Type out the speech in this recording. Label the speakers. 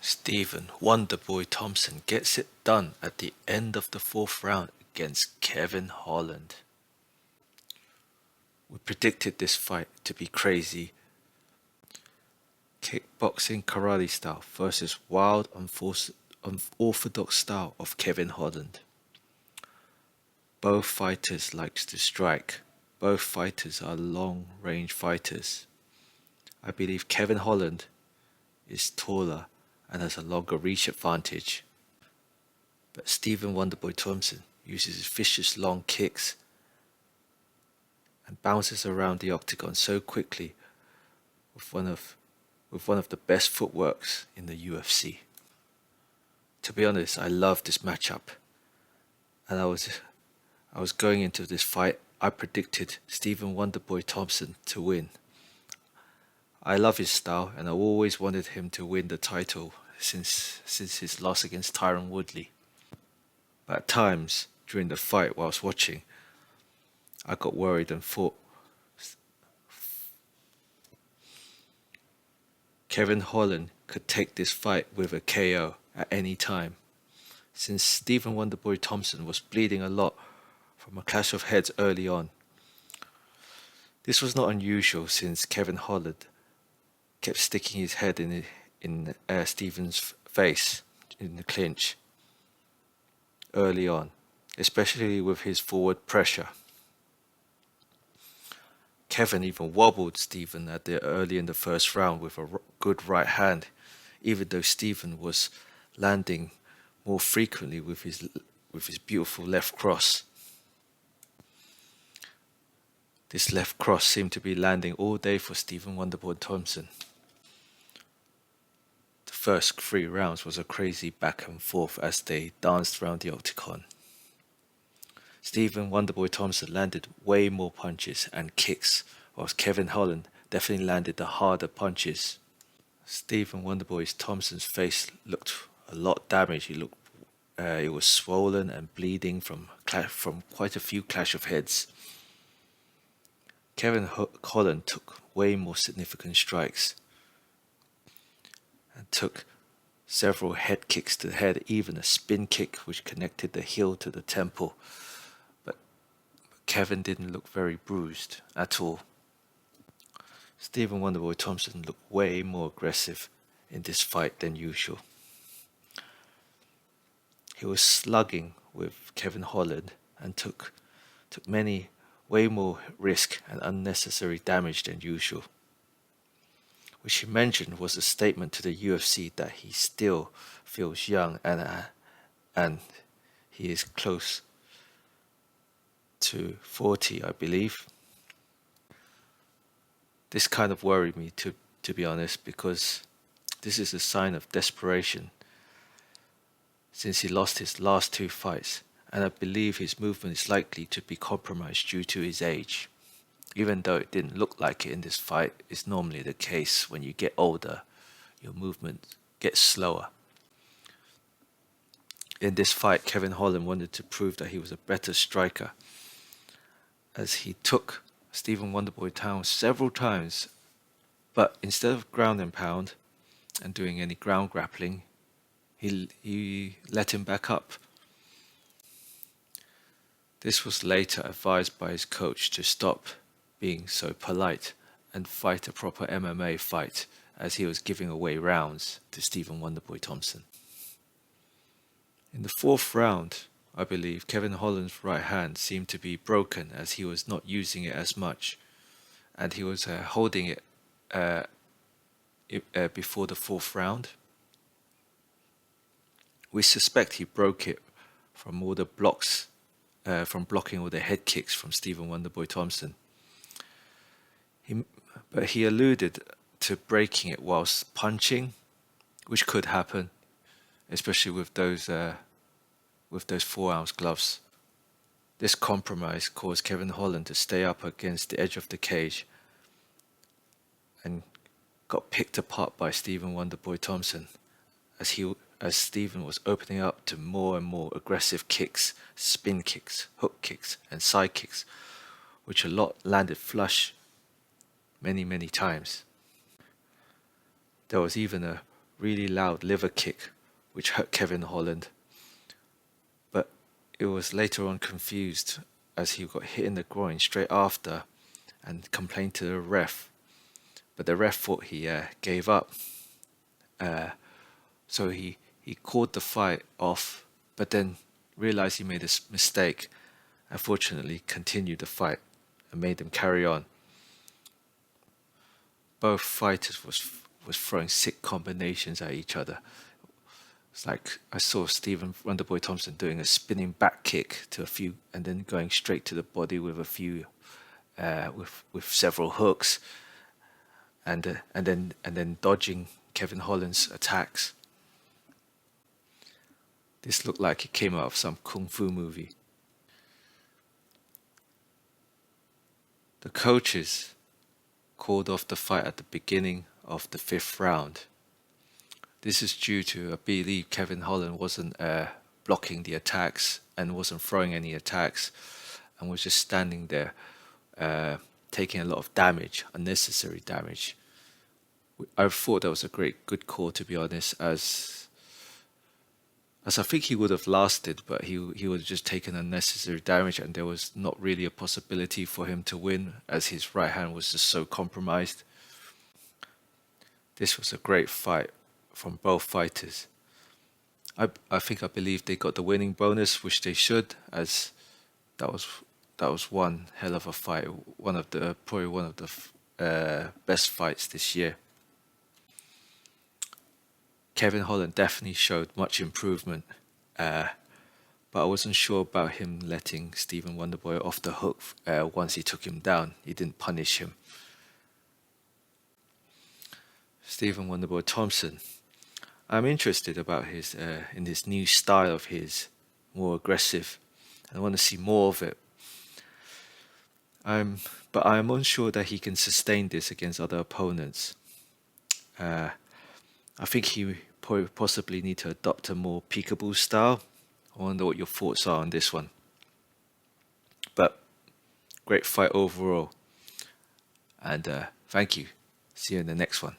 Speaker 1: Stephen Wonderboy Thompson gets it done at the end of the fourth round against Kevin Holland. We predicted this fight to be crazy. Kickboxing karate style versus wild unorthodox style of Kevin Holland. Both fighters likes to strike. Both fighters are long range fighters. I believe Kevin Holland is taller and has a longer reach advantage. But Stephen Wonderboy Thompson uses his vicious long kicks and bounces around the octagon so quickly with one of the best footworks in the UFC. To be honest, I love this matchup, and I was going into this fight. I predicted Stephen Wonderboy Thompson to win. I love his style, and I always wanted him to win the title since his loss against Tyron Woodley. But at times during the fight, whilst watching, I got worried and thought Kevin Holland could take this fight with a KO at any time, since Stephen Wonderboy Thompson was bleeding a lot from a clash of heads early on. This was not unusual since Kevin Holland kept sticking his head in Stephen's face in the clinch early on, especially with his forward pressure. Kevin even wobbled Stephen early in the first round with a good right hand, even though Stephen was landing more frequently with his beautiful left cross. This left cross seemed to be landing all day for Stephen Wonderboy Thompson. The first 3 rounds was a crazy back and forth as they danced around the octagon. Stephen Wonderboy Thompson landed way more punches and kicks, whilst Kevin Holland definitely landed the harder punches. Stephen Wonderboy Thompson's face looked a lot damaged. It was swollen and bleeding from quite a few clash of heads. Kevin Holland took way more significant strikes and took several head kicks to the head, even a spin kick which connected the heel to the temple. But Kevin didn't look very bruised at all. Stephen Wonderboy Thompson looked way more aggressive in this fight than usual. He was slugging with Kevin Holland and took many way more risk and unnecessary damage than usual, which he mentioned was a statement to the UFC that he still feels young and he is close to 40, I believe. This kind of worried me to be honest, because this is a sign of desperation since he lost his last 2 fights, and I believe his movement is likely to be compromised due to his age. Even though it didn't look like it in this fight, it's normally the case when you get older, your movement gets slower. In this fight, Kevin Holland wanted to prove that he was a better striker, as he took Stephen Wonderboy down several times, but instead of ground and pound and doing any ground grappling, he let him back up. This was later advised by his coach to stop being so polite and fight a proper MMA fight, as he was giving away rounds to Stephen Wonderboy Thompson. In the 4th round, I believe Kevin Holland's right hand seemed to be broken as he was not using it as much, and he was holding it before the 4th round. We suspect he broke it from all the blocks, from blocking all the head kicks from Stephen Wonderboy Thompson. But he alluded to breaking it whilst punching, which could happen, especially with those 4-ounce gloves. This compromise caused Kevin Holland to stay up against the edge of the cage and got picked apart by Stephen Wonderboy Thompson as Stephen was opening up to more and more aggressive kicks, spin kicks, hook kicks and side kicks, which a lot landed flush many times. There was even a really loud liver kick, which hurt Kevin Holland. But it was later on confused as he got hit in the groin straight after and complained to the ref. But the ref thought he gave up. Uh, so he called the fight off, but then realized he made a mistake and fortunately continued the fight and made them carry on. Both fighters was throwing sick combinations at each other. It's like I saw Stephen Wonderboy Thompson doing a spinning back kick to a few, and then going straight to the body with a few, with several hooks, and then dodging Kevin Holland's attacks. This looked like it came out of some kung fu movie. The coaches called off the fight at the beginning of the 5th round. This is due to, I believe, Kevin Holland wasn't blocking the attacks and wasn't throwing any attacks and was just standing there taking a lot of damage, unnecessary damage. I thought that was a good call, to be honest, as I think he would have lasted, but he would have just taken unnecessary damage, and there was not really a possibility for him to win, as his right hand was just so compromised. This was a great fight from both fighters. I believe they got the winning bonus, which they should, as that was one hell of a fight, probably one of the best fights this year. Kevin Holland definitely showed much improvement, but I wasn't sure about him letting Stephen Wonderboy off the hook once he took him down. He didn't punish him. Stephen Wonderboy Thompson. I'm interested about his in this new style of his, more aggressive. I want to see more of it. But I'm unsure that he can sustain this against other opponents. I think he possibly need to adopt a more peekaboo style. I wonder what your thoughts are on this one. But great fight overall. And thank you. See you in the next one.